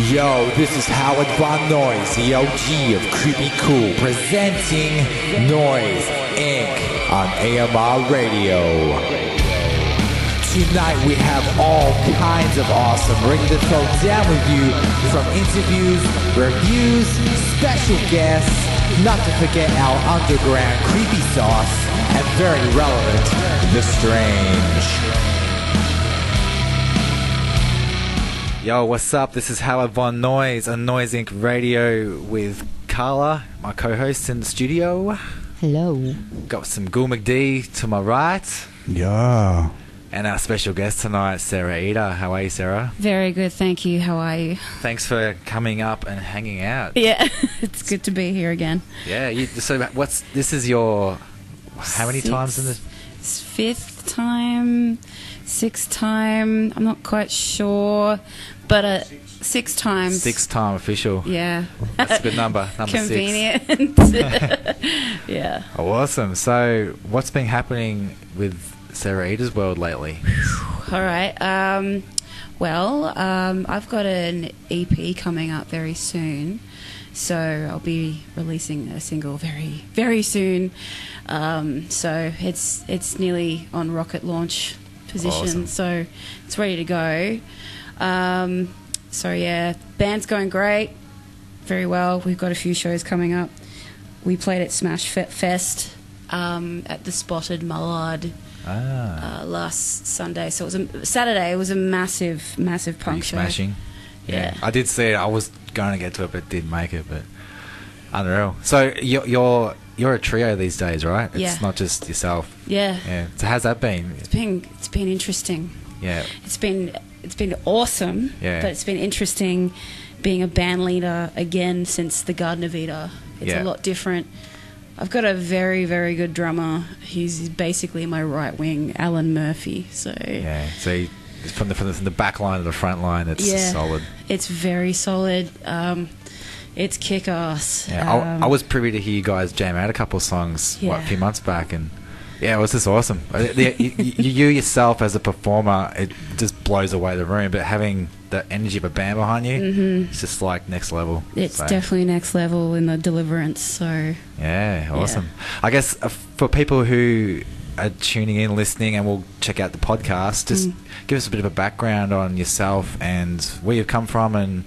Yo, this is Howard Von Noise, the OG of Creepy Cool, presenting Noise Inc. on AMR Radio. Tonight we have all kinds of awesome, ready to throw down with you, from interviews, reviews, special guests, not to forget our underground creepy sauce, and very relevant, the strange. Yo, what's up? This is Howard Von Noise on Noise Inc. Radio with Carla, my co-host in the studio. Hello. Got some Gul McD to my right. Yeah. And our special guest tonight, Sarah Eida. How are you, Sarah? Very good, thank you. How are you? Thanks for coming up and hanging out. Yeah, it's good to be here again. Yeah, so this is your, how many times in this? It's fifth time, sixth time, I'm not quite sure, but sixth time. Sixth time official. Yeah. That's a good number, number Convenient. 6. Yeah. Oh, awesome. So what's been happening with Sarah Eida's world lately? All right. I've got an EP coming up very soon, so I'll be releasing a single very, very soon. So it's nearly on rocket launch position, awesome. So it's ready to go. So yeah, band's going great, very well. We've got a few shows coming up. We played at Smash Fest at the Spotted Mallard last Sunday. So it was Saturday. It was a massive punk show. Smashing. Yeah. I did see it. I was going to get to it, but didn't make it. But unreal. So you're a trio these days, right? Yeah. It's not just yourself. Yeah. Yeah. So how's that been? It's been interesting. Yeah. It's been awesome. Yeah. But it's been interesting being a band leader again since the Garden of Eden. It's a lot different. I've got a very, very good drummer. He's basically my right wing, Alan Murphy. So yeah. So from the back line to the front line, it's solid. It's very solid. It's kick-ass. Yeah, I was privy to hear you guys jam out a couple of songs a few months back, and yeah, it was just awesome. You yourself as a performer, it just blows away the room. But having the energy of a band behind you, it's just like next level. It's definitely next level in the deliverance. So yeah, awesome. I guess for people who are tuning in, listening, and will check out the podcast, just give us a bit of a background on yourself and where you've come from, and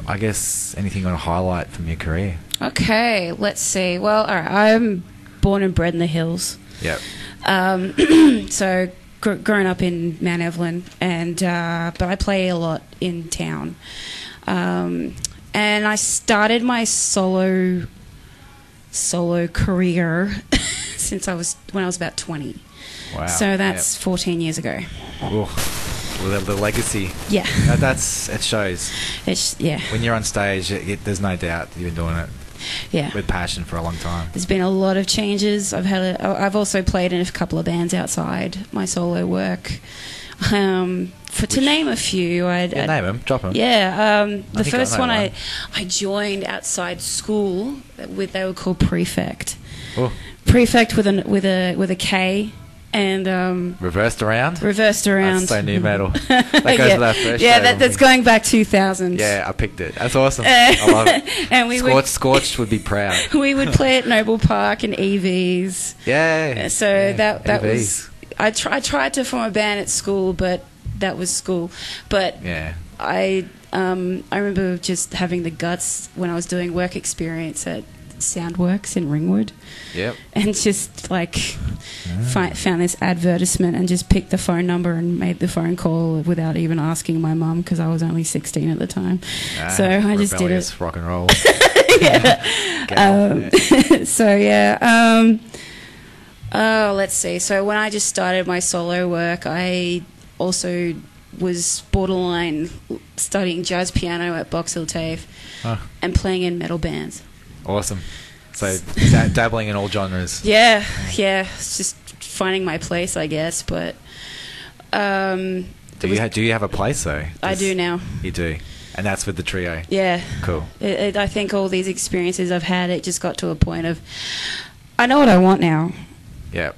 I guess anything you want to highlight from your career. Okay, let's see. Well, all right, I'm born and bred in the hills. Yep. So growing up in Mount Evelyn, and but I play a lot in town. And I started my solo career when I was about 20. Wow. So that's 14 years ago. Ooh. Well, the legacy. Yeah. It shows. When you're on stage, there's no doubt that you've been doing it. Yeah. With passion for a long time. There's been a lot of changes. I've also played in a couple of bands outside my solo work. To name a few, name them, drop them. Yeah, the first one I joined outside school. They were called Prefect. Oh. Prefect with a K. And reversed around. That's so new metal. That goes to that first show. That's going back 2000. Yeah, I picked it. That's awesome. I love it. And Scorched would be proud. We would play at Noble Park and EVs. Yeah. So that EVs. was. I tried to form a band at school, but that was school. But yeah. I remember just having the guts when I was doing work experience at Soundworks in Ringwood. Yep. And just found this advertisement and just picked the phone number and made the phone call without even asking my mum, because I was only 16 at the time. So I just did it. Rock and roll. So let's see. So when I just started my solo work, I also was borderline studying jazz piano at Box Hill TAFE and playing in metal bands. Awesome. So dabbling in all genres. Yeah. It's just finding my place, I guess. But do you have a place though? I do now. You do, and that's with the trio. Yeah. Cool. I think all these experiences I've had, it just got to a point of I know what I want now. Yeah.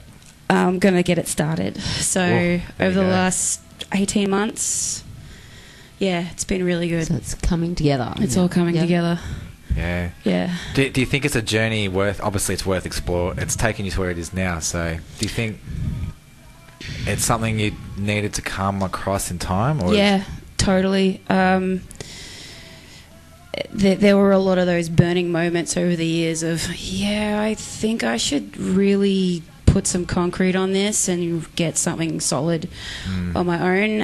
I'm gonna get it started. So over the last 18 months, Yeah, it's been really good. So it's coming together. It's all coming together. Yeah. Yeah. Do you think it's a journey worth? Obviously, it's worth explore. It's taken you to where it is now. So, do you think it's something you needed to come across in time? Or Yeah, totally. There were a lot of those burning moments over the years of, I think I should really put some concrete on this and get something solid on my own,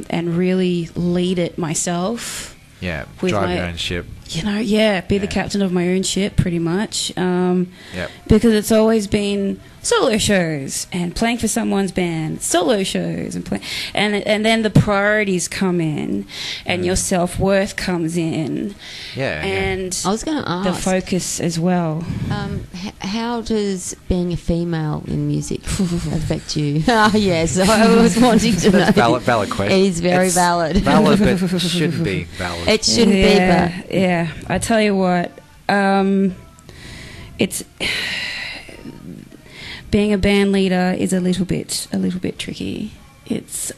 and really lead it myself. Yeah, with drive your own ship. Be the captain of my own ship, pretty much. Yep. Because it's always been solo shows and playing for someone's band, solo shows and then the priorities come in, and your self-worth comes in. Yeah. And I was going to ask the focus as well. how does being a female in music affect you? Yes, I was wanting to know. That's valid question. It is very valid. Valid, but shouldn't be valid. It shouldn't be, but yeah. I tell you what, it's being a band leader is a little bit tricky. It's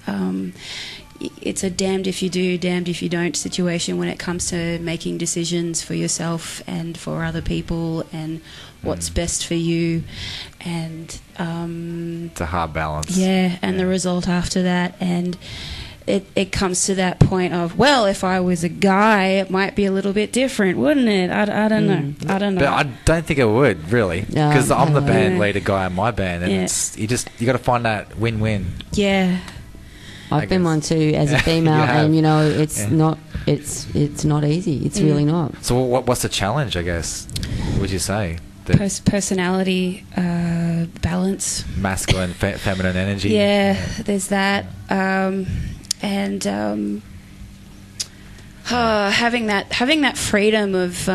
a damned if you do, damned if you don't situation when it comes to making decisions for yourself and for other people and what's best for you, and it's a hard balance. And the result after that, and it comes to that point of, well, if I was a guy, it might be a little bit different, wouldn't it? I don't know. I don't know. But I don't think it would, really, because I'm the band leader guy in my band, and it's you got to find that win-win. Yeah. I've been one too as a female, and it's not easy. It's really not. So what's the challenge, I guess? Would you say? Personality, balance, masculine, feminine energy. Yeah, there's that, and having that freedom of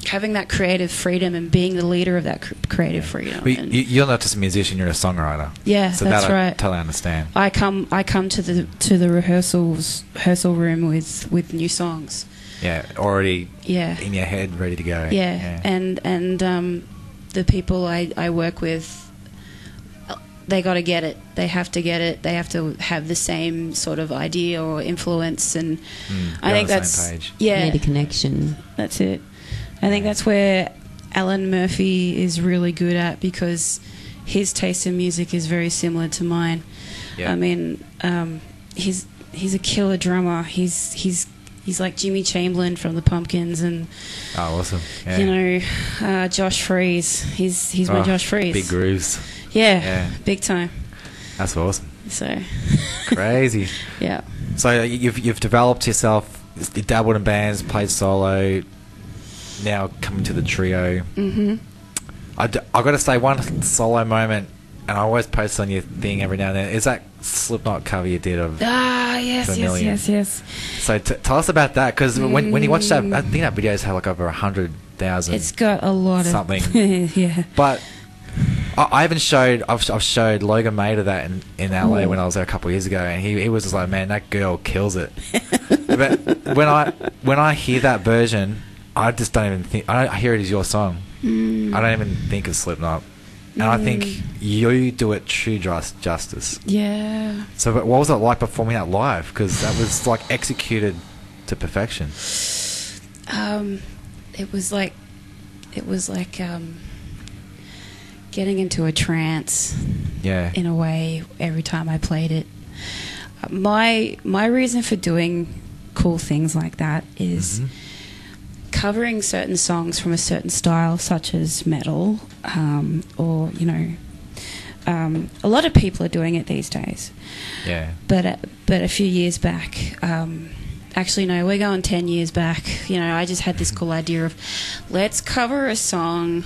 having that creative freedom and being the leader of that creative freedom. But you're not just a musician; you're a songwriter. Yeah, so that's that right. I totally understand. I come to the rehearsal room with new songs. Yeah, already in your head, ready to go. Yeah. And the people I work with, they got to get it. They have to get it. They have to have the same sort of idea or influence, and I think that's same page. Need a connection. That's it. I think that's where Alan Murphy is really good at, because his taste in music is very similar to mine. Yeah. I mean, he's a killer drummer. He's like Jimmy Chamberlain from the Pumpkins, and awesome. Yeah. Josh Freese. He's my Josh Freese. Big grooves. Yeah, big time. That's awesome. So crazy. Yeah. So you've developed yourself. You dabbled in bands, played solo. Now coming to the trio. Mm-hmm. I got to say, one solo moment, and I always post on your thing every now and then, is that Slipknot cover you did of yes. So tell us about that, because when you watch that, I think that video's had like over 100,000. It's got a lot something. Of something. Yeah. But I've showed Logan Mader that in LA when I was there a couple of years ago, and he was just like, man, that girl kills it. But when I hear that version, I just don't even think. I hear it as your song. I don't even think of Slipknot, and I think you do it true justice. Yeah. So, but what was it like performing that live? Because that was like executed to perfection. It was like getting into a trance. Yeah. In a way, every time I played it. My reason for doing cool things like that is. Mm-hmm. Covering certain songs from a certain style, such as metal, or a lot of people are doing it these days. Yeah. But a few years back, actually no, we're going 10 years back. I just had this cool idea of, let's cover a song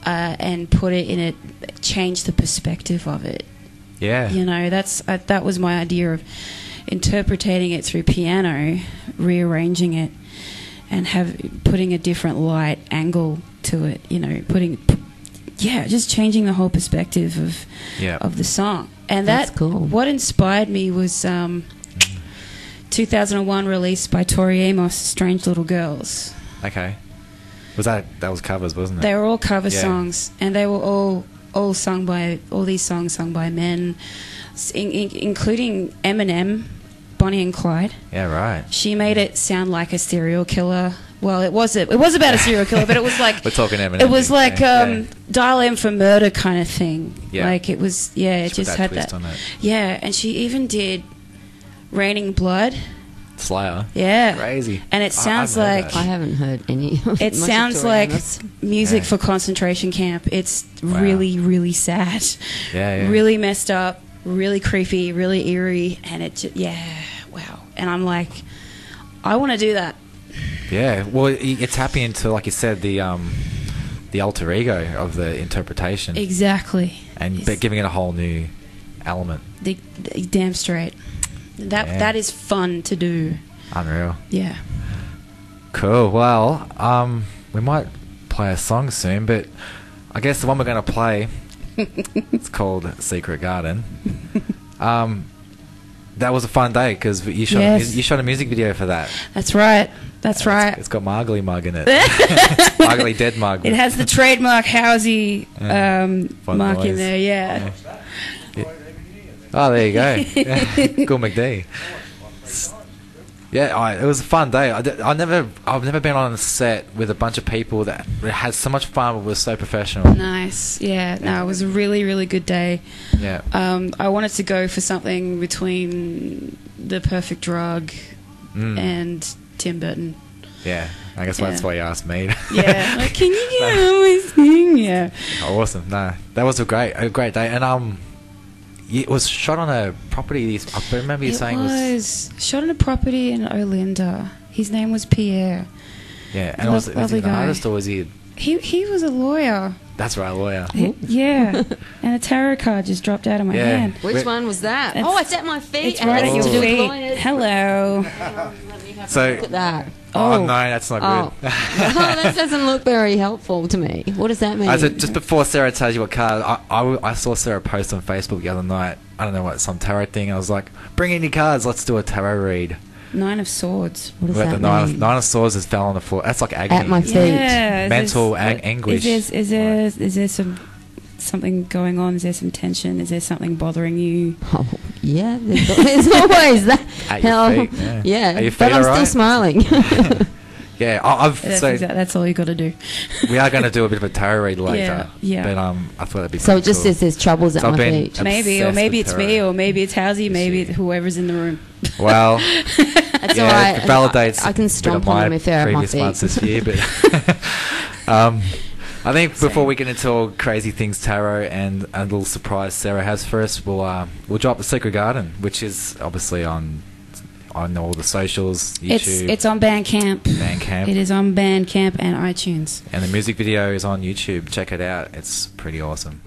and put it in it, change the perspective of it. Yeah. That was my idea of interpreting it through piano, rearranging it. And putting a different light angle to it, just changing the whole perspective of the song. And that's cool. What inspired me was 2001 release by Tori Amos, Strange Little Girls. Okay. That was covers, wasn't it? They were all cover songs, and they were all these songs sung by men, including Eminem. Bonnie and Clyde. Yeah, right. She made it sound like a serial killer. Well, it was about a serial killer, but it was like We're talking Eminem. it was like yeah. Dial M for Murder kind of thing. Yeah. Like it was, yeah, it She put just that had twist that. on it. Yeah, and she even did Raining Blood. Slayer. Yeah. Crazy. And it sounds like I haven't heard any. it sounds like music Yeah. for concentration camp. It's Wow. really, really sad. Yeah, yeah. Really messed up, really creepy, really eerie, and wow. And I'm like, I want to do that. Yeah, well, it's tapping into, like you said, the alter ego of the interpretation, Exactly. and but giving it a whole new element. The damn straight. That is fun to do. Unreal. Yeah. Cool. Well, we might play a song soon, but I guess the one we're going to play, it's called Secret Garden. That was a fun day because you shot a music video for that. That's right. That's right. It's got my ugly mug in it. My ugly dead mug. It has the trademark Housey Fun mark in noise. there. Yeah. Oh, there you go. Cool McD. Yeah, it was a fun day. I've never been on a set with a bunch of people that had so much fun but was so professional. Nice. Yeah. No, it was a really, really good day. Yeah. I wanted to go for something between The Perfect Drug and Tim Burton. Yeah. I guess that's why you asked me. Yeah. Like, can you get on my thing? Yeah. Awesome. No, that was a great day, and it was shot on a property. I remember you saying it was shot on a property in Olinda. His name was Pierre. Yeah, and was he Lovely an guy. artist or was he? He was a lawyer. That's right, lawyer. Yeah. And a tarot card just dropped out of my Yeah. hand. Which one was that? It's- It's at my feet. It's right at your to do with feet. lawyers. Hello. So, Look at that. oh no, that's not Oh. good. Oh, that doesn't look very helpful to me. What does that mean? Just before Sarah tells you what card, I saw Sarah post on Facebook the other night. I don't know what, some tarot thing. I was like, bring in your cards, let's do a tarot read. 9 of Swords. What does But that the mean? nine of swords has fell on the floor. That's like agony. At my feet. Yeah. Mental anguish. Is there something going on? Is there some tension? Is there something bothering you? Oh, yeah, there's always that. At your feet, yeah. Are your but feet I'm alright? still smiling. Yeah, That's all you got to do. we are going to do a bit of a tarot read later. Yeah. But I thought that'd be So it pretty just cool. says there's troubles at So I've my been- feet. Maybe, or Obsessed maybe with it's tarot. me, or maybe it's Housey, maybe See. it's whoever's in the room. Well, That's yeah, all right. it validates I can a stomp bit of on my them if they're at my previous months feet. this year, but I think before we get into all crazy things tarot and a little surprise Sarah has for us, we'll drop the Secret Garden, which is obviously on all the socials, YouTube, It's on Bandcamp. Bandcamp, It is on Bandcamp and iTunes. and the music video is on YouTube. Check it out; it's pretty awesome.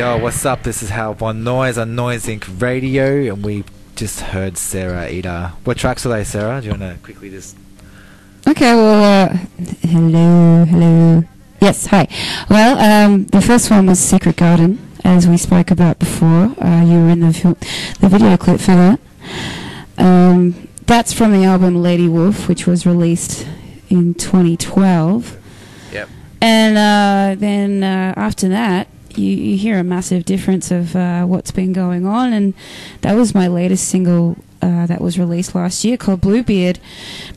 Yo, what's up? This is How One Noise on Noise Inc. Radio, and we just heard Sarah Eida. What tracks are they, Sarah? Do you want to quickly just... Okay, well, hello. Yes, hi. Well, the first one was Secret Garden, as we spoke about before. You were in the video clip for that. That's from the album Lady Wolf, which was released in 2012. Yep. And then after that, you hear a massive difference of what's been going on, and that was my latest single that was released last year called Bluebeard,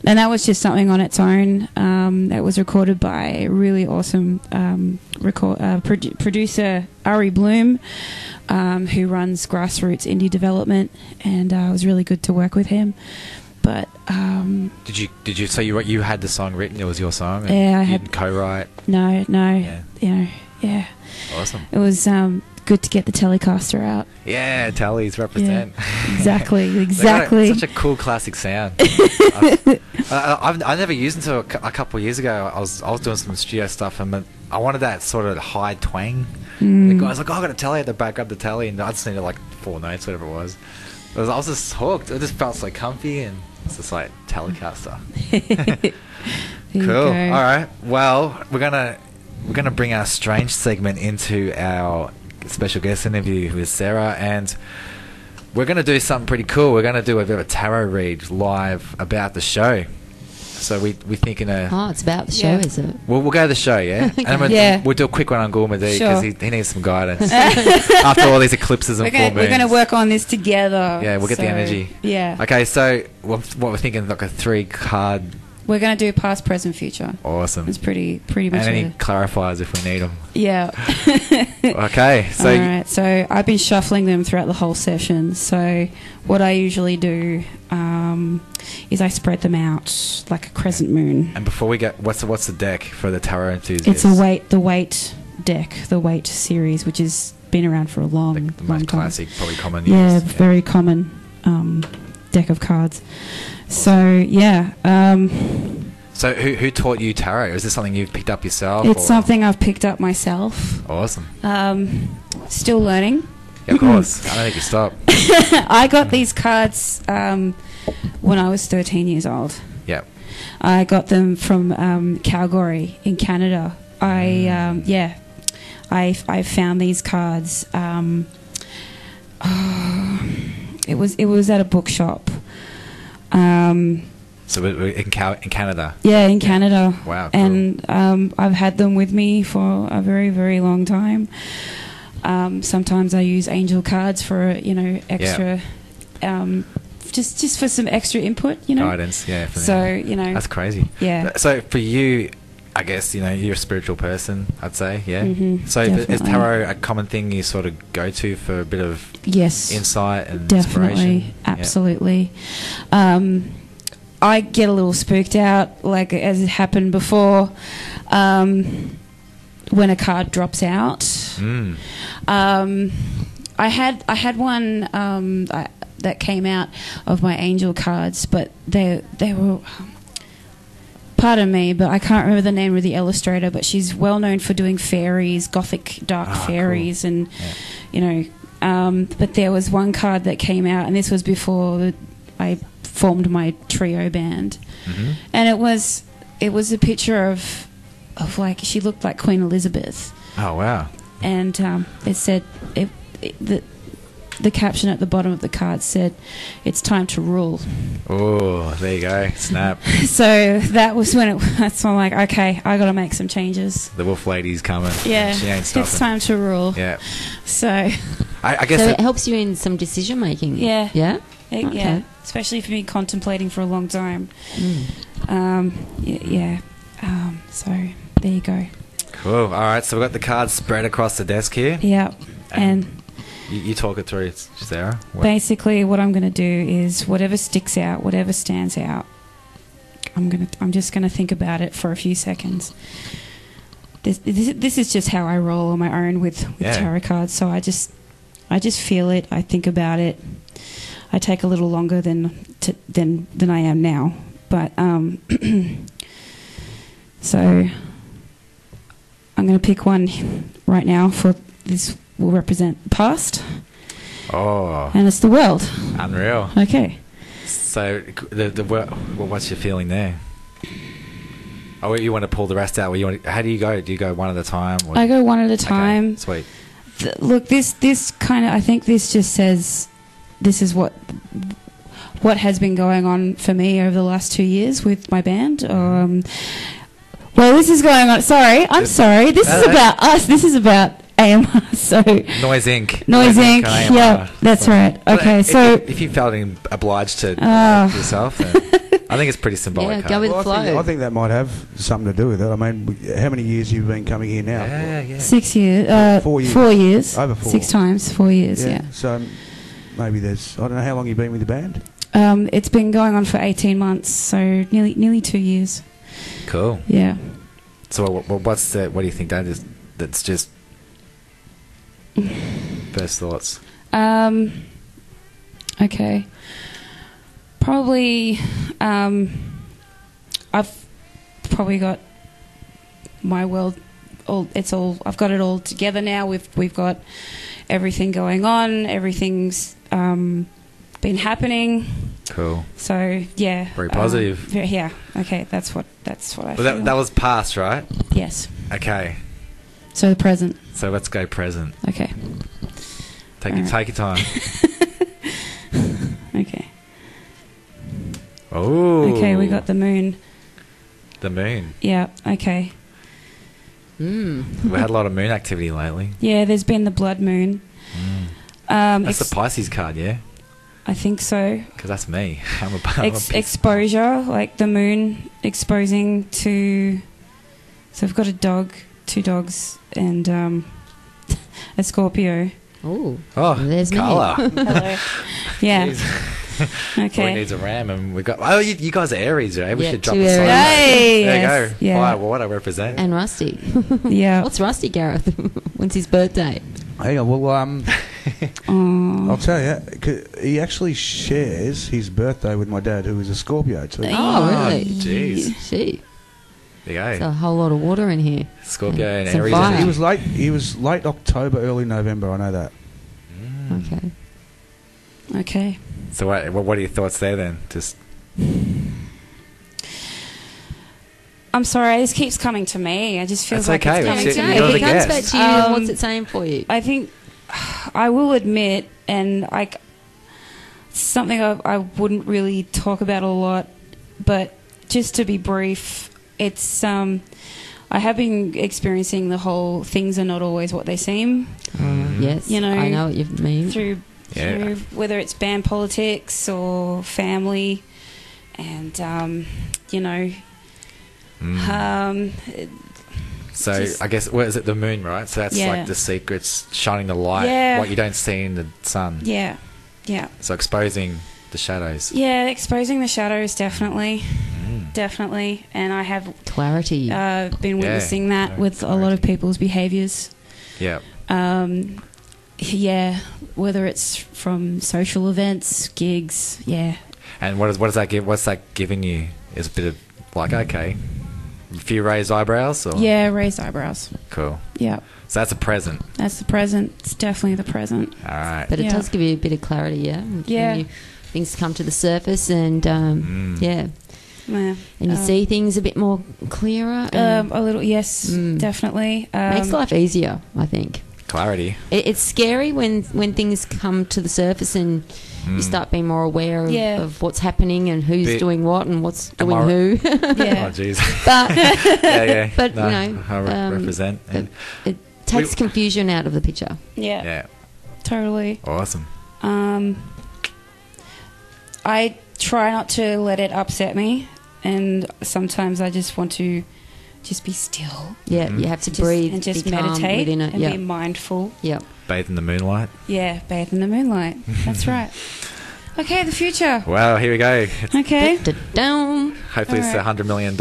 and that was just something on its own that was recorded by a really awesome producer Ari Bloom, who runs Grassroots Indie Development, and it was really good to work with him. But did you so you had the song written? It was your song? Yeah, I you had. Didn't co-write? No. Yeah. Awesome. It was good to get the Telecaster out. Yeah, Tallies represent. Yeah, exactly. Such a cool classic sound. I never used it until a couple of years ago. I was doing some studio stuff, and I wanted that sort of high twang. And the guy's like, "Oh, I got a Tally at the back, grab the Tally," and I just needed like 4 notes, whatever it was. I was just hooked. It just felt so comfy, and it's just like Telecaster. Cool. All right. Well, we're gonna bring our strange segment into our special guest interview with Sarah, and we're gonna do something pretty cool. We're gonna do a bit of a tarot read live about the show. So we're thinking it's about the show, is it? We'll go to the show, yeah? And we'll do a quick one on Gourmadi because he needs some guidance after all these eclipses and full moons. We're going to work on this together. Yeah, we'll get the energy. Yeah. Okay, so what we're thinking, like a 3-card... We're going to do past, present, future. Awesome. It's pretty much... And any clarifiers if we need them. Yeah. Okay, so... All right, so I've been shuffling them throughout the whole session. So what I usually do is I spread them out like a crescent moon. And before we get... What's the deck for the tarot enthusiasts? It's the Weight deck, the Weight series, which has been around for a long time. Classic, probably common use. Yeah, very common deck of cards. So, yeah. So who taught you tarot? Is this something you've picked up yourself? It's something I've picked up myself. Awesome. Still learning. Yeah, of course. I don't think you stop. I got these cards when I was 13 years old. Yep. I got them from Calgary in Canada. I found these cards. It was at a bookshop. So we're in Canada? Yeah, in Canada. Wow, cool. And I've had them with me for a very, very long time. Sometimes I use angel cards for, extra... just for some extra input, Guidance, yeah. So, That's crazy. Yeah. So for you, I guess, you're a spiritual person, I'd say, yeah? Mm-hmm, so definitely. Is tarot a common thing you sort of go to for a bit of insight and definitely, inspiration? Absolutely. I get a little spooked out, like as it happened before, when a card drops out. I had one that came out of my angel cards, but they were... Pardon me, but I can't remember the name of the illustrator, but she's well known for doing fairies, gothic dark fairies, cool. And but there was one card that came out, and this was before I formed my trio band, and it was a picture of like, she looked like Queen Elizabeth. Oh wow! And it said the caption at the bottom of the card said, "It's time to rule." Oh, there you go. Snap. So that was when that's when I'm like, okay, I got to make some changes. The wolf lady's coming. Yeah, she ain't stopping. It's time to rule. Yeah. So I guess so it helps you in some decision making. Yeah. Yeah. Okay. Yeah. Especially for me contemplating for a long time. Yeah. So there you go. Cool. All right. So we've got the cards spread across the desk here. Yeah. And you talk it through, Sarah. Basically, what I'm going to do is whatever sticks out, whatever stands out, I'm just going to think about it for a few seconds. This is just how I roll on my own with tarot cards. So I just feel it. I think about it. I take a little longer than I am now, but so I'm going to pick one right now for this will represent the past, Oh, and it's the world. unreal. Okay. So, what's your feeling there? Oh, you want to pull the rest out? How do you go? Do you go one at a time? Or? I go one at a Okay, time. sweet. Look, this kind of, I think this just says this is what has been going on for me over the last 2 years with my band. Well, this is going on. Sorry, I'm sorry. This is about us. This is about AMR. So Noise Inc. Noise Inc. AMR. Yeah, that's right. Okay, so if you felt obliged to yourself, then I think it's pretty symbolic. Yeah, go with the flow. I think that might have something to do with it. I mean, how many years have you been coming here now? Yeah. 6 years. 4 years. 4 years. Over 4. 6 times, 4 years. Yeah. So maybe there's. I don't know how long you've been with the band. It's been going on for 18 months, so nearly 2 years. Cool. Yeah. So what do you think that is? That's just first thoughts. Okay. Probably, I've probably got my world. I've got it all together now. We've got everything going on. Everything's been happening. Cool. So yeah. Very positive. Yeah. Okay. That's what I feel. That was past, right? Yes. Okay. So the present. So let's go present. Okay. Take your time. Okay. Oh. Okay. We got the moon. The moon. Yeah. Okay. We had a lot of moon activity lately. Yeah. There's been the blood moon. That's the Pisces card, yeah? I think so. Because that's me. I'm a Pisces. Exposure, like the moon exposing to. So I've got a dog, 2 dogs, and a Scorpio. Oh, Oh, there's me. Carla. Hello. Yeah. Jeez. Okay. We needs a ram, and we got. Oh, you guys are Aries, right? We Yeah, should drop 2 the sign. Aries. Hey, There yes. you go. Yeah. Wow, well, what I represent. And Rusty. Yeah. What's Rusty, Gareth? When's his birthday? Hang on, well, Oh. I'll tell you, he actually shares his birthday with my dad, who is a Scorpio too. Oh, really? Jeez. Gee, There you there's go. a whole lot of water in here. Scorpio and Some Aries. fire. He was late October, early November. I know that. Okay. Okay. So what are your thoughts there then? Just I'm sorry. This keeps coming to me. I just feel That's like okay. it's coming It's- to you're me. the If it comes guest. back to you, what's it saying for you? I think I will admit, and something I wouldn't really talk about a lot, but just to be brief, it's I have been experiencing the whole things are not always what they seem Yes, You know, I know what you mean. through whether it's band politics or family, and you know. So just- I guess what is it? The moon, right? So that's Yeah. like the secrets, shining the light, Yeah. what you don't see in the sun. Yeah, yeah. So exposing the shadows. Yeah, exposing the shadows, definitely. Definitely. And I have Clarity. been witnessing that Yeah, with a lot of people's behaviours. Yeah. Yeah, whether it's from social events, gigs, yeah. And what does that give? What's that giving you? Is a bit of like okay, a few raised eyebrows. Or? Yeah, raised eyebrows. Cool. Yeah, So that's a present. that's the present. It's definitely the present. All right. But it Yeah. does give you a bit of clarity, yeah? Yeah. When things come to the surface and, yeah. Yeah. And you see things a bit more clearer. And A little, yes, definitely. makes life easier, I think. Clarity. It's scary when things come to the surface and you start being more aware of what's happening and who's Bit- doing what and what's Am doing I- who. Yeah. Oh jeez. But yeah. But, No, you know, I represent. And it takes confusion out of the picture. Yeah, yeah. totally. Awesome. I try not to let it upset me, and sometimes I just want to just be still. Yeah, you have to Just, breathe and just be calm meditate within it. and Yeah, be mindful. yeah. Bathe in the moonlight. Yeah, bathe in the moonlight. That's right. Okay, the future. Wow. Here we go. Okay. Down. Hopefully it's All right. $100 million.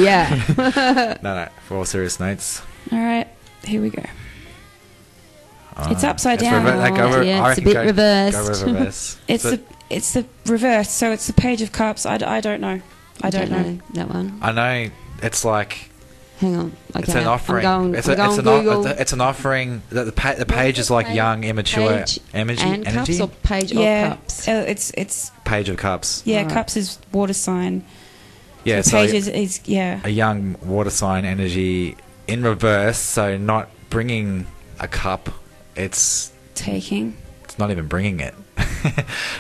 Yeah. No. For all serious notes. All right, here we go. It's upside It's down. Yeah, it's a bit reversed. Go reverse. It's the reverse. So it's the Page of Cups. I don't know. I don't know. that one. I know it's like Hang on. Okay. It's an offering. I'm going it's Google. it's an offering. The page is like young, immature Page energy. and cups or page of cups? It's Page of cups. yeah. Cups is water sign. Yeah, So so page is yeah. a young water sign energy in reverse. So not bringing a cup. It's Taking. not even bringing it.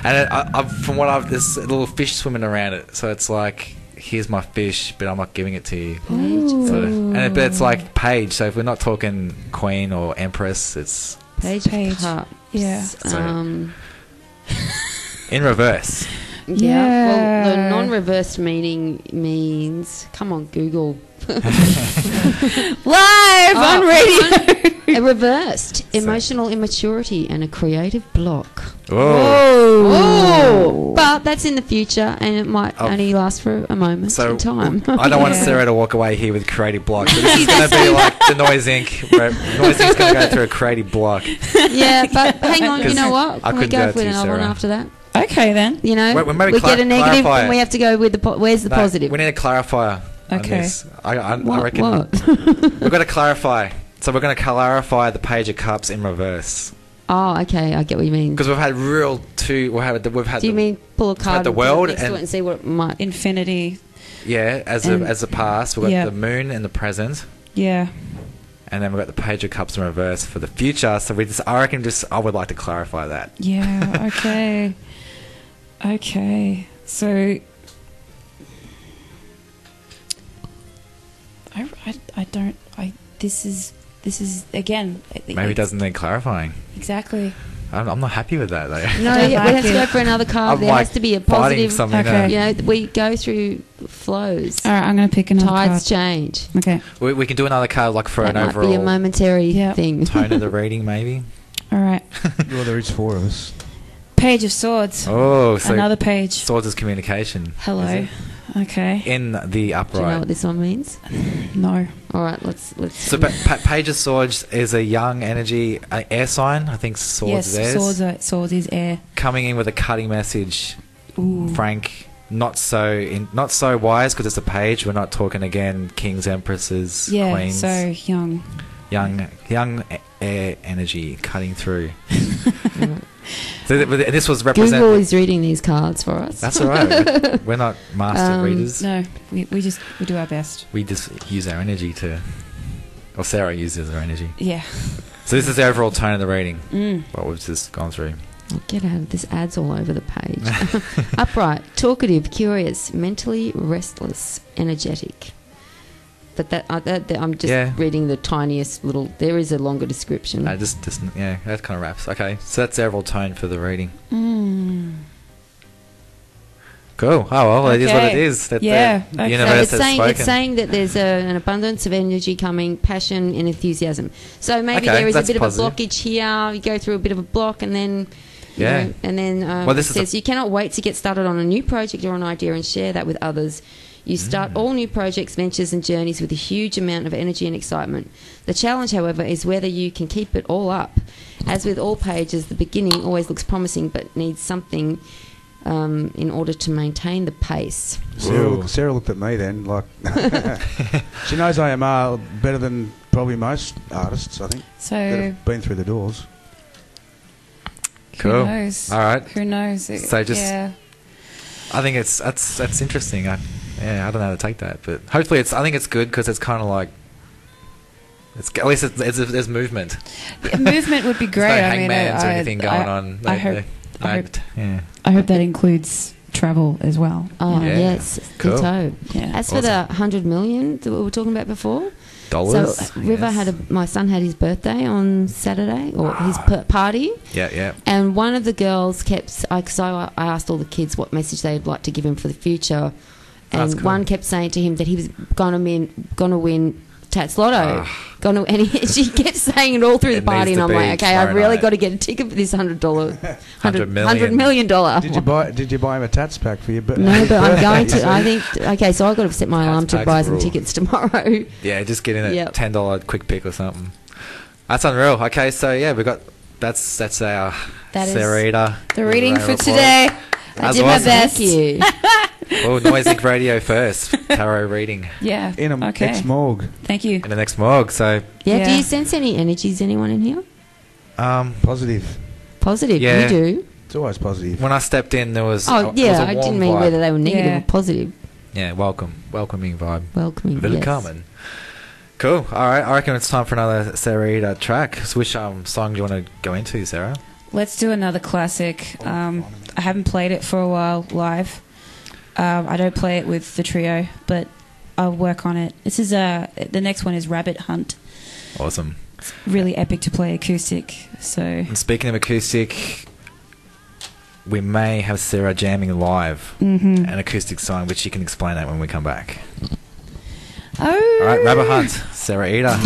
And from what I've, there's a little fish swimming around it. So it's like, here's my fish, but I'm not giving it to you. But it's like page. So if we're not talking queen or empress, it's Page of cups. Yeah. So- in reverse. Yeah. Well, the non-reversed meaning means. Come on, Google. Live on radio. A reversed emotional immaturity and a creative block. Whoa. But that's in the future, and it might only last for a moment in time. I don't want Yeah. Sarah to walk away here with creative block. So this is going to be like the Noise Inc. Where Noise Inc.'s going to go through a creative block. Yeah, but hang on, you 'Cause know what? I Can we couldn't go go for to another one Sarah. after that? Okay then. You know, Wait, maybe we get a negative, clarify and we it. have to go with the. Where's the No, positive? We need a clarifier. On Okay. this. I What? reckon What? we've got to clarify. So we're going to clarify the page of cups in reverse Oh, okay, I get what you mean. because we've had we've had Do you mean pull a card the world next to and- it and see what it might? Infinity. as and- a past. We've got yeah. the moon in the present. Yeah. And then we've got the page of cups in reverse for the future. So I would like to clarify that. Yeah. Okay. Okay. So. I don't. This is again. Maybe it doesn't need clarifying. Exactly. I'm not happy with that though. No, don't we like have to it. go for another card. I'm There like has to be a fighting positive. something. Okay. You know, we go through flows. All right. I'm going to pick another Tides card. change. Okay. We can do another card like for That an might be a overall momentary Yeah. thing. tone of the reading, maybe. All right. Well, there is 4 of us. Page of Swords. Oh, so Another page. swords is communication. Hello. is it? Okay. In the Do you know upright. what this one means? No. All right, let's. So page of swords is a young energy air sign. I think swords is theirs. Swords is air. Coming in with a cutting message. Ooh. Frank, not so wise because it's a page. We're not talking again kings, empresses, Yeah. queens. So young. young air energy cutting through. So this was represented. Google is reading these cards for us. That's all right. We're not master readers. No, we do our best. We just use our energy to, or Sarah uses her energy. Yeah. So this is the overall tone of the reading. What we've just gone through. Oh, get out of this. Ads all over the page. Upright, talkative, curious, mentally restless, energetic. But I'm just reading the tiniest little. There is a longer description. Just that kind of wraps. Okay, so that's the overall tone for the reading. Cool. Oh well, it is what it is. That Yeah, the okay. universe So has spoken. it's saying that there's an abundance of energy coming, passion and enthusiasm. So maybe Okay, there is a that's bit positive. of a blockage here. You go through a bit of a block, and then Yeah. Well, this it is says you cannot wait to get started on a new project or an idea and share that with others. You start all new projects, ventures and journeys with a huge amount of energy and excitement. The challenge, however, is whether you can keep it all up. As with all pages, the beginning always looks promising but needs something in order to maintain the pace. Sarah looked at me then like she knows I am better than probably most artists, I think, that So have been through the doors. Cool. who knows? All right. Who knows? So just- yeah. I think that's interesting. I don't know how to take that, but hopefully I think it's good because it's kind of like at least there's movement. Movement would be great. There's no I mean, hangmans or anything going on. I hope Yeah. I hope that includes travel as well. Oh, Yeah. yes. Cool. Ditto. Yeah. As for the 100 million that we were talking about before, Dollars. so River yes. my son had his birthday on Saturday, or his party, Yeah. and one of the girls kept, because I asked all the kids what message they'd like to give him for the future, and That's cool. one kept saying to him that he was gonna win Tats Lotto. And she kept saying it all through the It party, needs and to I'm be like, okay, I've tomorrow really night. got to get a ticket for this $100 $100 $100 million dollar. Did you buy him a tats pack for your No, but I'm going to. birthday? I think. Okay, so I've got to set my alarm to Tats buy packs some rule. tickets tomorrow. Yeah, just getting a Yep. $10 quick pick or something. That's unreal. Okay, so yeah, we got that's our That is Sarah Eida. The reading Rain for report. today. I That's did my awesome. best. Thank you. Well, Noise Inc. Radio first. Tarot reading Yeah. In a okay. ex-morgue. Thank you. in the next morgue. So, Yeah. Do Yeah. you sense any energies? Anyone in here? Positive. Positive. Yeah. You do. It's always positive. when I stepped in, there was Oh it yeah. was a I warm didn't mean vibe. whether they were negative Yeah. or positive. Yeah, welcoming vibe. Welcoming. Willkommen. Cool. All right, I reckon it's time for another Sarah Eida track. So which song do you want to go into, Sarah? Let's do another classic. I haven't played it for a while live. I don't play it with the trio, but I'll work on it. This is the next one is Rabbit Hunt. Awesome. Really epic to play acoustic. So And speaking of acoustic, we may have Sarah jamming live an acoustic song, which she can explain that when we come back. oh, All right, Rabbit Hunt, Sarah Eida.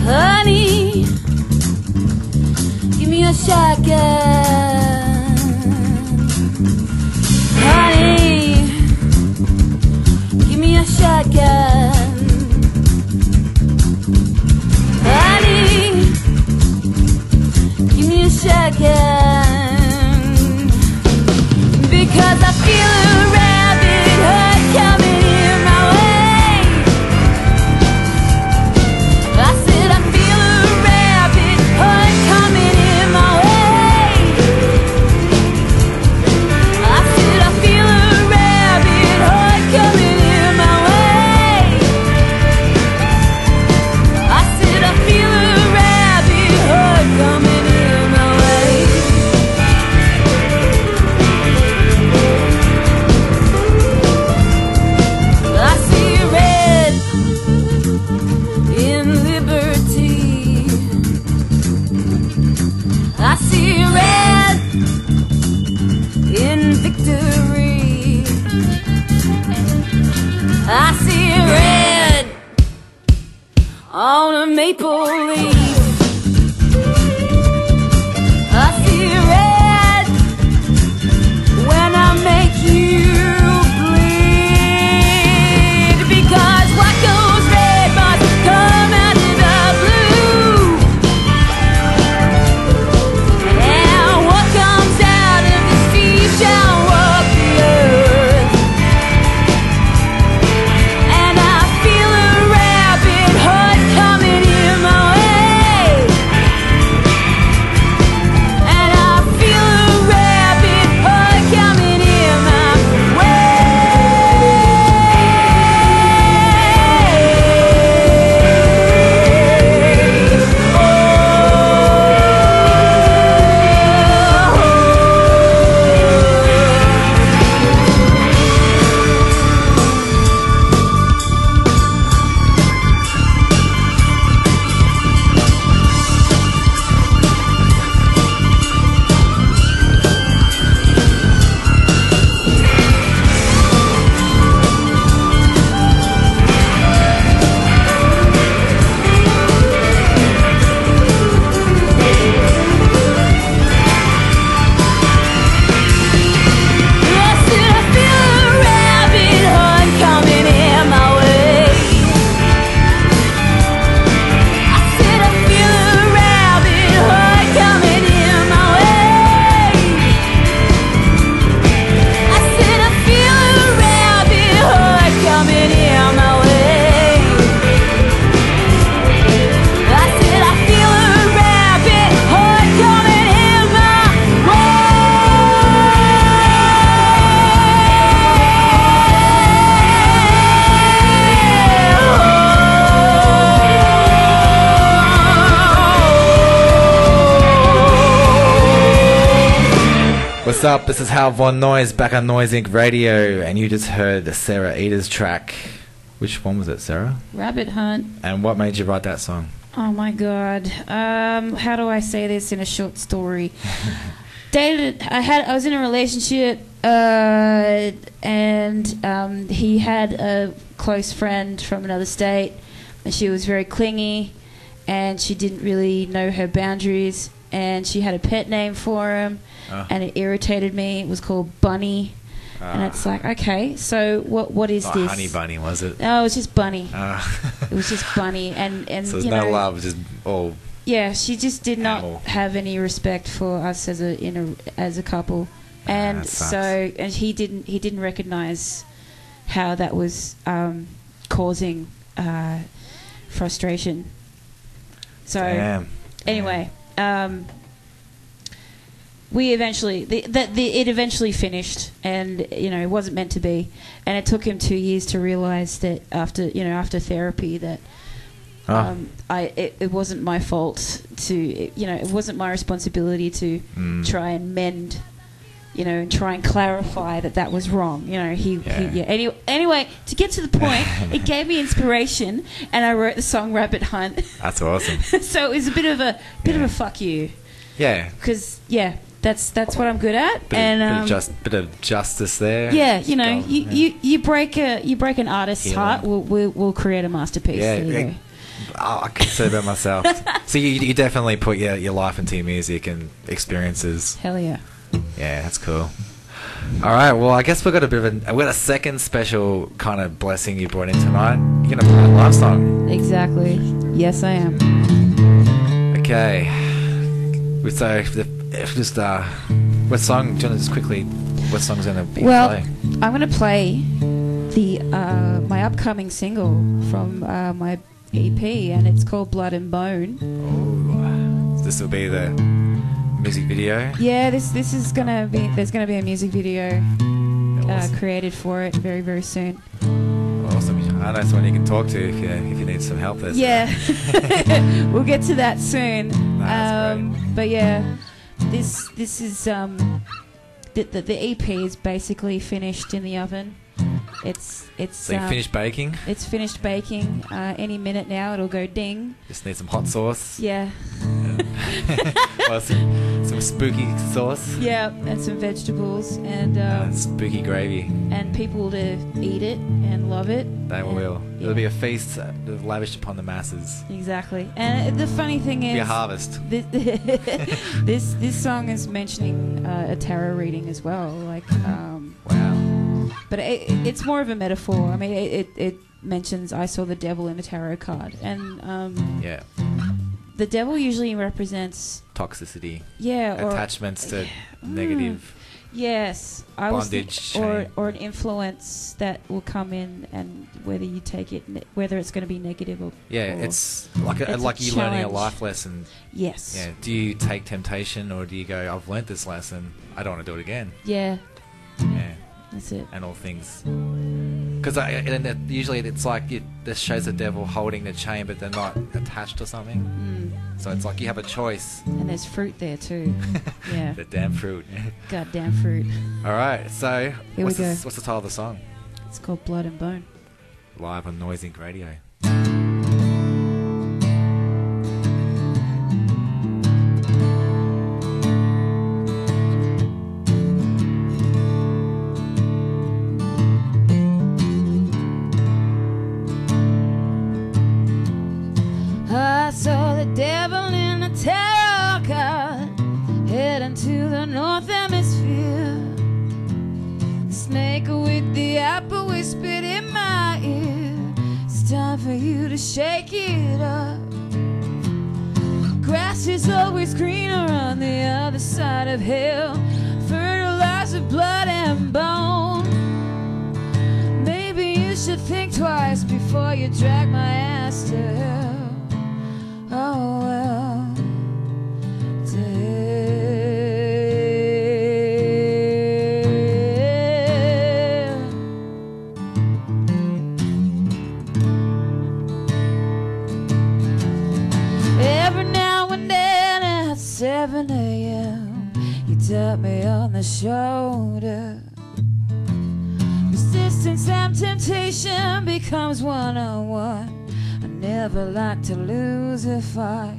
Honey, give me a shotgun. Honey, give me a shotgun. Honey, give me a shotgun. Because I feel a rabbit hurt coming in my way. I said I feel a rabbit hurt coming in my way. I said I feel a rabbit hurt coming in my way. I said I feel a rabbit hurt coming in my way. I see red in liberty. I see red in victory. I see red on a maple leaf. I see red when I make you bleed. Because what goes red must come out of the blue. And what comes out of the sea shall walk the earth. And I feel a rabbit heart coming in my way. What's up? This is Hal Von Noise back on Noise Inc. Radio, and you just heard the Sarah Eida's track. Which one was it, Sarah? Rabbit Hunt. And what made you write that song? Oh my god. How do I say this in a short story? I was in a relationship, and he had a close friend from another state, and she was very clingy, and she didn't really know her boundaries, and she had a pet name for him, and it irritated me. It was called Bunny. And it's like, okay, so what is this? Honey Bunny, was it? No, it was just Bunny. It was just Bunny, and so there's you no know, love, it's just all. Yeah, she just did not animal. have any respect for us as a couple, and so he didn't recognize how that was causing frustration. So anyway. We eventually, it eventually finished, and it wasn't meant to be, and it took him 2 years to realize that after therapy that it wasn't my fault it wasn't my responsibility to try and mend, and try and clarify that was wrong. Anyway, to get to the point, it gave me inspiration, and I wrote the song Rabbit Hunt. That's awesome. So it was a bit of a fuck you. Yeah. Because that's what I'm good at, bit of justice there. Yeah, you break an artist's heart, we'll create a masterpiece. Yeah, I can say that myself. So you definitely put your life into your music and experiences. Hell yeah. Yeah, that's cool. All right, well, I guess we've got a second special kind of blessing you brought in tonight. You're gonna play a live song. Exactly. Yes, I am. Okay. So what song? Do you want to just quickly? What song's gonna be playing? I'm gonna play the my upcoming single from my EP, and it's called Blood and Bone. Oh, this will be the music video. Yeah, this is gonna be. There's gonna be a music video created for it very, very soon. Awesome. I know someone you can talk to if you need some help there. Yeah, we'll get to that soon. That's great. But yeah, this is the EP is basically finished in the oven. It's so you finished baking? It's finished baking. Any minute now it'll go ding. Just need some hot sauce. Yeah. Well, some spooky sauce. Yeah, and some vegetables and spooky gravy. And people to eat it and love it. They will. Yeah. It'll be a feast lavished upon the masses. Exactly. And the funny thing is, it'll be a harvest. This song is mentioning a tarot reading as well. Wow. But it's more of a metaphor. I mean, it mentions I saw the devil in a tarot card, and yeah. The devil usually represents toxicity. Yeah, or attachments to negative. Yes, bondage, or an influence that will come in, and whether you take it, whether it's going to be negative or it's like you learning a life lesson. Yes. Yeah. Do you take temptation, or do you go, I've learnt this lesson, I don't want to do it again? Yeah. Yeah. That's it. And all things. Because usually it's like this shows the devil holding the chain, but they're not attached to something. So it's like you have a choice. And there's fruit there too. Yeah. The damn fruit. Goddamn fruit. All right. So what's the title of the song? It's called Blood and Bone. Live on Noise Inc. Radio. I saw the devil in a tarot card, heading to the north hemisphere. The snake with the apple whispered in my ear, it's time for you to shake it up. Grass is always greener on the other side of hell, fertilized with blood and bone. Maybe you should think twice before you drag my ass to hell. Oh well, to hell. Every now and then at 7 a.m. you tap me on the shoulder. Resistance and temptation becomes one-on-one. I never like to lose a fight.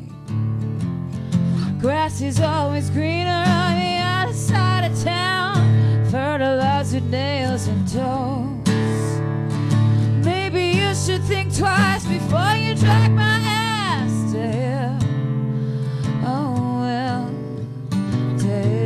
Grass is always greener on the other side of town. Fertilizer nails and toes. Maybe you should think twice before you drag my ass to hell. Oh well, damn.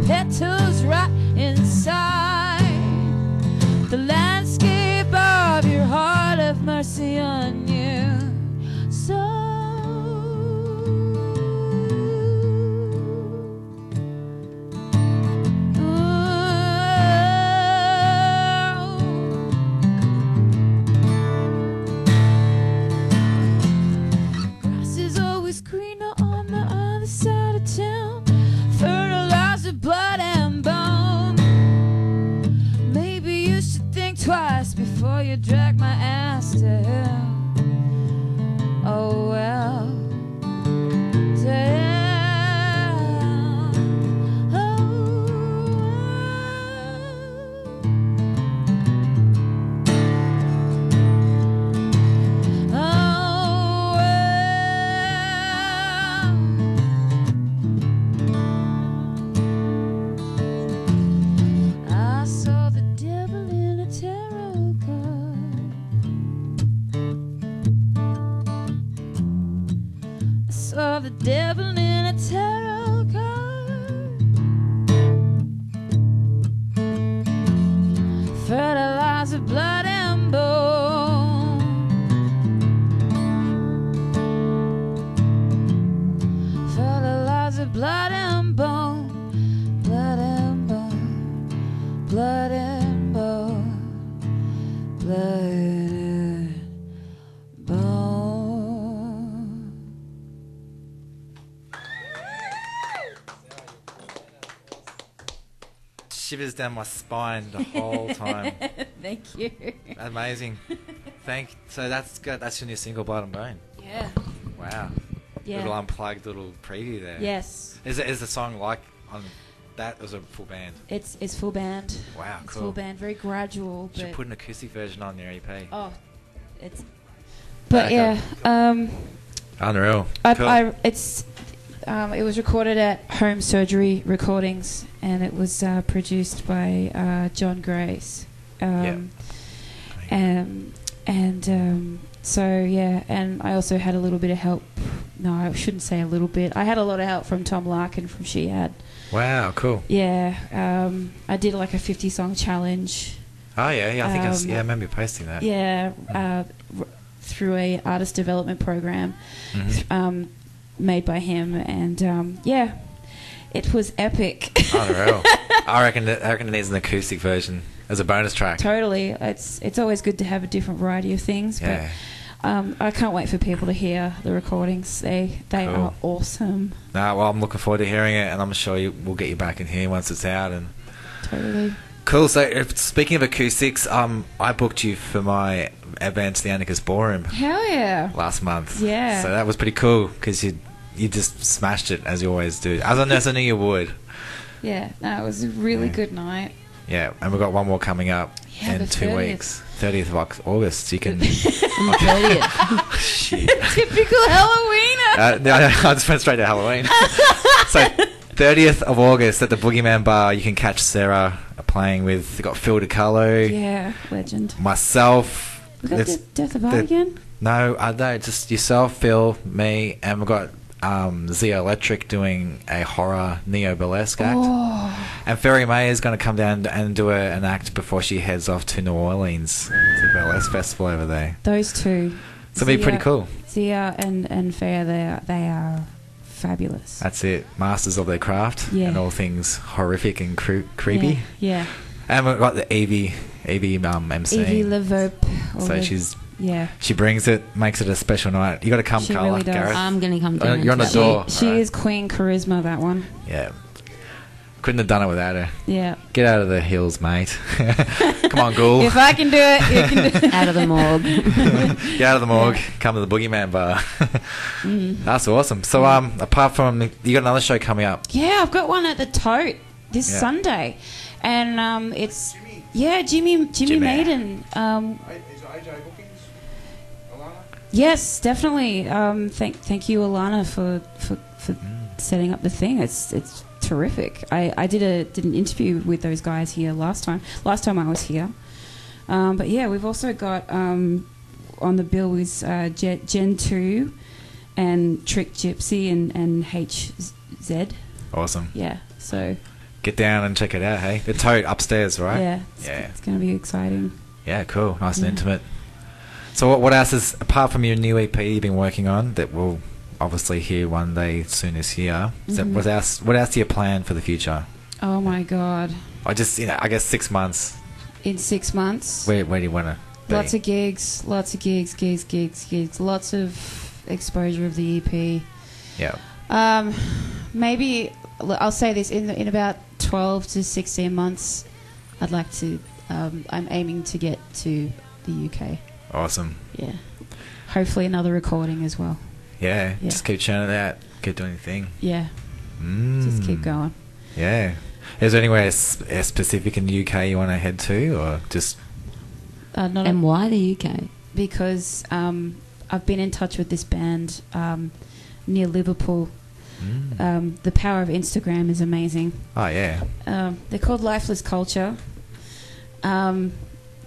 Petals rot inside the landscape of your heart. Have mercy on you. So grass is always greener on the other side of town. Fertilizer, blood and bone. Maybe you should think twice before you drag my ass to hell. Oh well, damn. Oh well. I saw the devil in a tarot card. I saw the devil in a tarot card. Fertilizer, blood and bone. Fertilizer, blood and bone. Blood and bone. Blood and bone. Blood and bone. Shivers down my spine the whole time. Thank you. Amazing. So that's good. That's your new single, Blood and Bone. Yeah. Wow. Yeah. Little unplugged little preview there. Yes. Is the song like on that? Was a full band? It's full band. Wow, It's cool. full band, very gradual. Should But put an acoustic version on your EP. oh, it's. But Okay. yeah, Unreal. Cool. It was recorded at Home Surgery Recordings, and it was produced by John Grace. So yeah, and I also had a little bit of help. No, I shouldn't say a little bit. I had a lot of help from Tom Larkin from Shead. Wow, cool. Yeah, I did like a 50-song challenge. Oh yeah. I think I remember you posting that. Yeah, through a artist development program made by him, and yeah, it was epic. Unreal. I reckon it needs an acoustic version as a bonus track. Totally, it's always good to have a different variety of things. Yeah. But I can't wait for people to hear the recordings. They Cool. are awesome. No, well, I'm looking forward to hearing it, and I'm sure we'll get you back in here once it's out. And Totally. cool. So, speaking of acoustics, I booked you for my event, the Anarchist Ballroom, Hell yeah. last month. Yeah. So that was pretty cool because you just smashed it as you always do. As I knew you would. Yeah. No, it was a really good night. Yeah, and we've got one more coming up Yeah, in the 2 30th. weeks. 30th of August. You can. On the 30th. Shit. Typical Halloween. No, I just went straight to Halloween. So, 30th of August at the Boogeyman Bar, you can catch Sarah playing with. We've got Phil DiCarlo, Yeah, legend. myself. We got It's- the Death of Art again. No, just yourself, Phil, me, and we've got Zia Electric doing a horror neo-burlesque act. Oh, And Ferry May is going to come down and do an act before she heads off to New Orleans. It's a burlesque festival over there. those two. So it'll be pretty cool. Zia and Fair, they are fabulous. That's it. Masters of their craft and all things horrific and creepy. Yeah. And we've got the Evie MC. Evie Levope. So she brings it, makes it a special night. You got to come, She Carla. really does. Gareth. I'm going to come down. You're on the door. She All right. is Queen Charisma, that one. Yeah. Couldn't have done it without her. Yeah. Get out of the hills, mate. Come on, ghoul. If I can do it, you can do it. Out of the morgue. Get out of the morgue. Come to the Boogeyman Bar. That's awesome. So, apart from, you got another show coming up. Yeah, I've got one at the Tote this Sunday. And it's... Yeah, Jimmy Maiden. Is AJ Bookings? Alana? Yes, definitely. Thank you, Alana, for setting up the thing. It's terrific. I did an interview with those guys here last time I was here. But yeah, we've also got on the bill is Gen 2 and Trick Gypsy and HZ. Awesome. Yeah, so... Get down and check it out, hey? The Tote upstairs, right? Yeah, it's going to be exciting. Yeah, cool. Nice and intimate. So what else is, apart from your new EP you've been working on, that we'll obviously hear one day soon this year, what else do you plan for the future? Oh, my God. I guess 6 months. In 6 months? Where do you want to be? Lots of gigs. Lots of exposure of the EP. Yeah. Maybe... I'll say this, in about 12 to 16 months, I'd like to... I'm aiming to get to the UK. Awesome. Yeah. Hopefully another recording as well. Yeah. Just keep churning it out. Keep doing your thing. Yeah. Just keep going. Yeah. Is there anywhere specific in the UK you want to head to, or just... And why the UK? Because I've been in touch with this band near Liverpool. The power of Instagram is amazing. Oh, yeah. They're called Lifeless Culture. And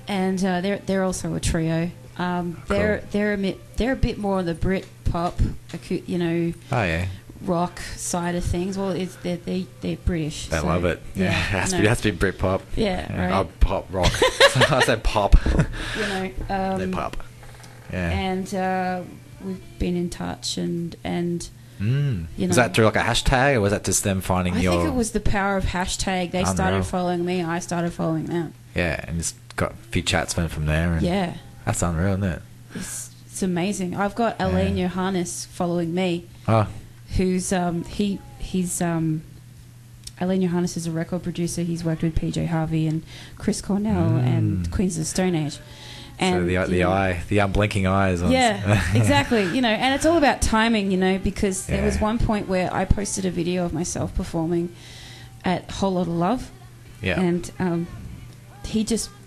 they're also a trio. They're a bit more on the Brit pop, rock side of things. Well, they're British. They love it. Yeah, it has to be Brit pop. Yeah, right. Oh, pop rock. I said pop. They pop. Yeah. And we've been in touch and Was that through like a hashtag, or was that just them finding your... I think it was the power of hashtag. They started following me, I started following them. Yeah, and just got a few chats went from there. And yeah. That's unreal, isn't it? It's amazing. I've got Alain Johannes following me. Oh. Who's he's Alain Johannes is a record producer. He's worked with PJ Harvey and Chris Cornell and Queens of the Stone Age. And so the unblinking eyes. Exactly. And it's all about timing, because there was one point where I posted a video of myself performing at Whole Lot of Love. Yeah. And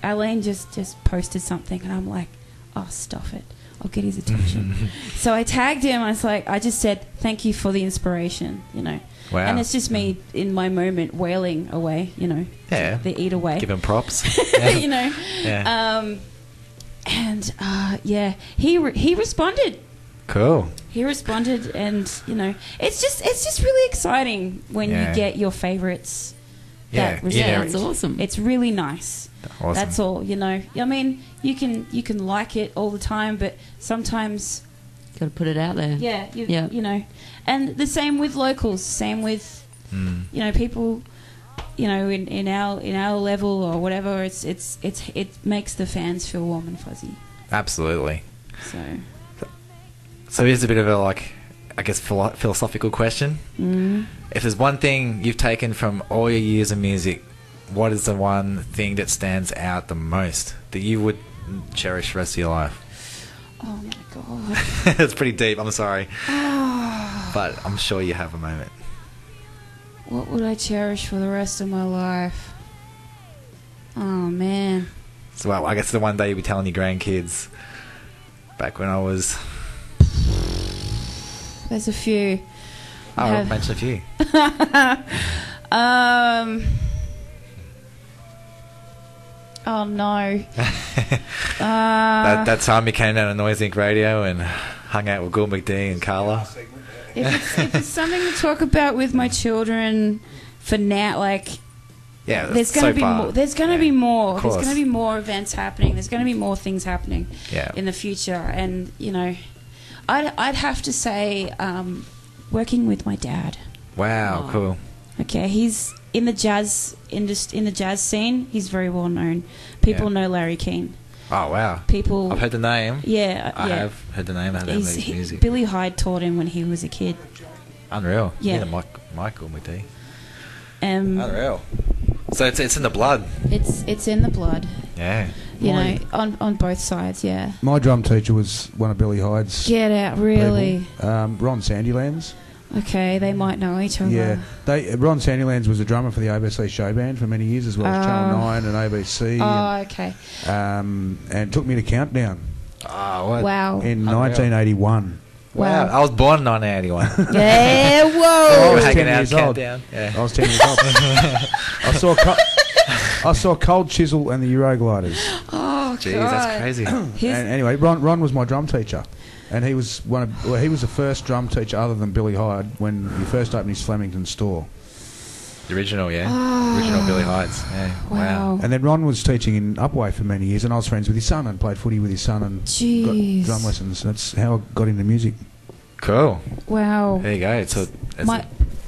Alain just posted something, and I'm like, oh, stuff it. I'll get his attention. So I tagged him. I just said, thank you for the inspiration, Wow. And it's just me in my moment wailing away, Yeah. The eat away. Give him props. Yeah. He responded. Cool. He responded, and it's just really exciting when you get your favorites. That respond. Yeah, it's awesome. It's really nice. Awesome. That's all. I mean, you can like it all the time, but sometimes got to put it out there. Yeah. And the same with locals. Same with people. In our level or whatever, it makes the fans feel warm and fuzzy. Absolutely. So here's a bit of a, philosophical question. If there's one thing you've taken from all your years of music, what is the one thing that stands out the most that you would cherish the rest of your life? Oh my God. It's pretty deep, I'm sorry. But I'm sure you have a moment. What would I cherish for the rest of my life? Oh, man. So, I guess the one day you'll be telling your grandkids, back when I was... There's a few. I'll mention a few. Oh, no. That time you came down to Noise Inc. Radio and hung out with Gul McD and Carla. If it's something to talk about with my children for now, Yeah, there's so going to be far. more. There's going to Yeah, be more. of There's course. going to be more events happening. There's going to be more things happening Yeah. in the future. And you know, I'd have to say, working with my dad. Wow, cool. Okay, he's in the jazz in the jazz scene. He's very well known. People know Larry Keane. Oh, wow. People. I've heard the name. Yeah, I yeah. have heard the name. I haven't heard music. Billy Hyde taught him when he was a kid. Unreal. Yeah. Michael McD. Unreal. So it's in the blood. It's in the blood. Yeah. You know, on both sides. Yeah. My drum teacher was one of Billy Hyde's. Get out, really? People. Ron Sandilands. Okay, they might know each other. Yeah, Ron Sandilands was a drummer for the ABC show band for many years, as well as Channel 9 and ABC. Oh, okay. And took me to Countdown Oh, what? Wow. in 1981. Wow. I was born in 1981. Yeah, I whoa. was Hanging 10 out, years old. Countdown. Yeah. I was 10 years old. I saw Cold Chisel and the Eurogliders. Oh, Jeez, God. that's crazy. And anyway, Ron was my drum teacher, and he was he was the first drum teacher other than Billy Hyde when he first opened his Flemington store. The original, yeah. Original Billy Hyde's. Yeah. Wow. And then Ron was teaching in Upway for many years, and I was friends with his son and played footy with his son and Jeez. got drum lessons. That's how I got into music. Cool. Wow. There you go. So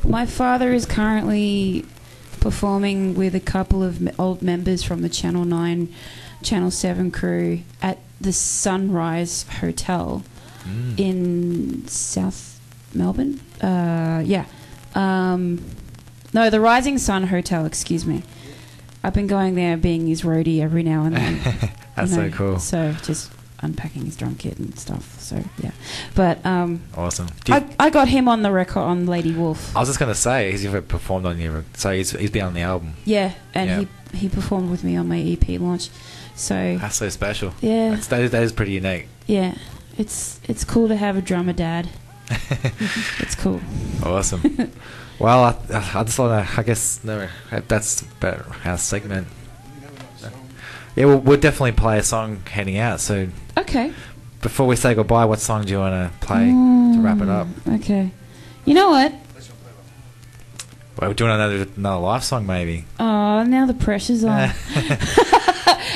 My father is currently performing with a couple of old members from the Channel 9, Channel 7 crew at the Sunrise Hotel in South Melbourne. Yeah. No, the Rising Sun Hotel, excuse me. I've been going there being his roadie every now and then. That's so cool. So just unpacking his drum kit and stuff. So, yeah. But awesome. I got him on the record on Lady Wolf. I was just going to say, he's ever performed on your... So he's been on the album. Yeah, and he performed with me on my EP launch. So That's so special. yeah, That is pretty unique. yeah, it's cool to have a drummer dad. It's cool. Awesome. Well, I just want to... I guess that's about our segment. Yeah, we'll definitely play a song heading out. So Okay. before we say goodbye, what song do you want to play to wrap it up? Okay. You know what? Well, we're doing another live song, maybe. Oh, now the pressure's on.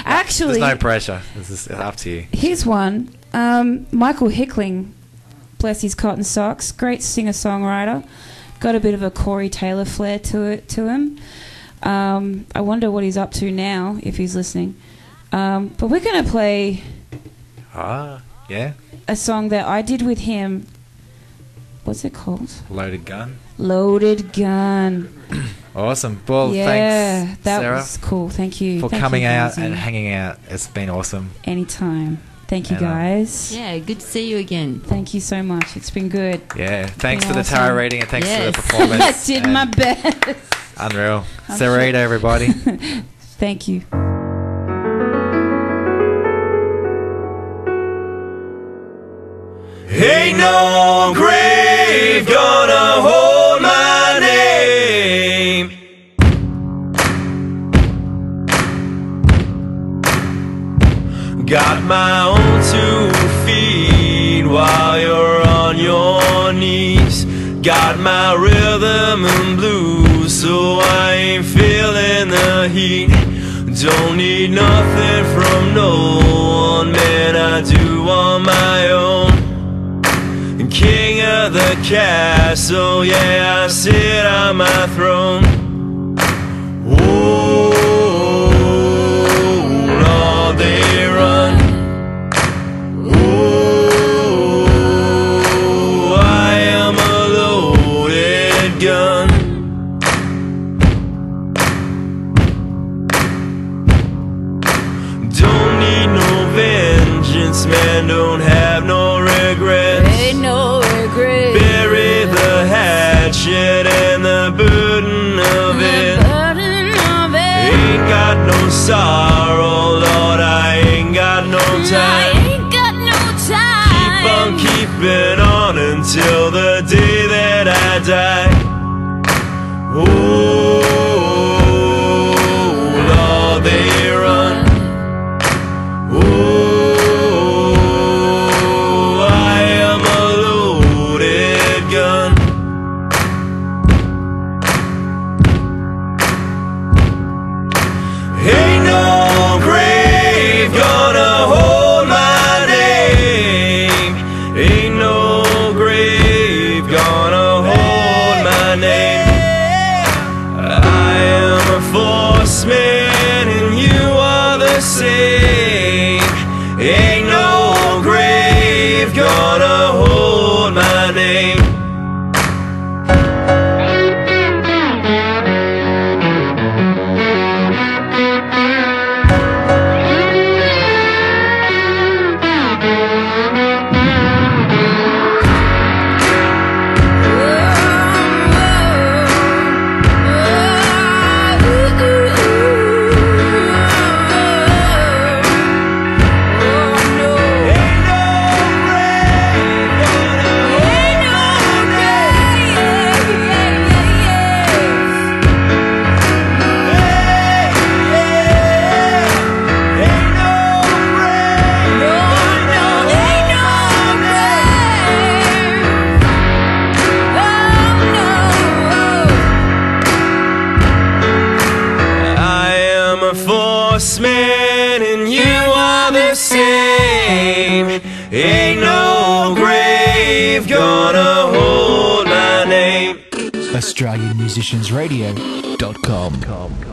Actually, There's no pressure. This is up to you. here's one. Michael Hickling, bless his cotton socks, great singer-songwriter. Got a bit of a Corey Taylor flair to him. I wonder what he's up to now, if he's listening. But we're going to play Yeah. a song that I did with him. What's it called? Loaded Gun. Loaded Gun. Awesome. Well, Yeah, thanks, that Sarah, was cool. Thank you. for Thank coming you, out Daisy. and hanging out. It's been awesome. Anytime. Thank you, And, guys. Yeah, good to see you again. Thank you so much. It's been good. Yeah. Thanks Been for the awesome. tarot reading and thanks for the Yes. performance. I did and my best. Unreal. I'm Sarah sure- Eida, everybody. Thank you. Ain't no grave gonna hold my name. Got my own 2 feet while you're on your knees. Got my rhythm and blues, so I ain't feeling the heat. Don't need nothing from no one, man, I do on my own. King of the castle, yeah, I sit on my throne. Oh, all they run. Oh, I am a loaded gun. Don't need no vengeance, man, don't have no regrets. Ain't no regret. Bury the hatchet and the burden of it. Ain't got no sorrow, Lord, I ain't got no time. Keep on keeping on until the day that I die. Oh, Lord, they run. Oh, I am a loaded gun. the same. Ain't no grave gonna hold my name. AustralianMusiciansRadio.com.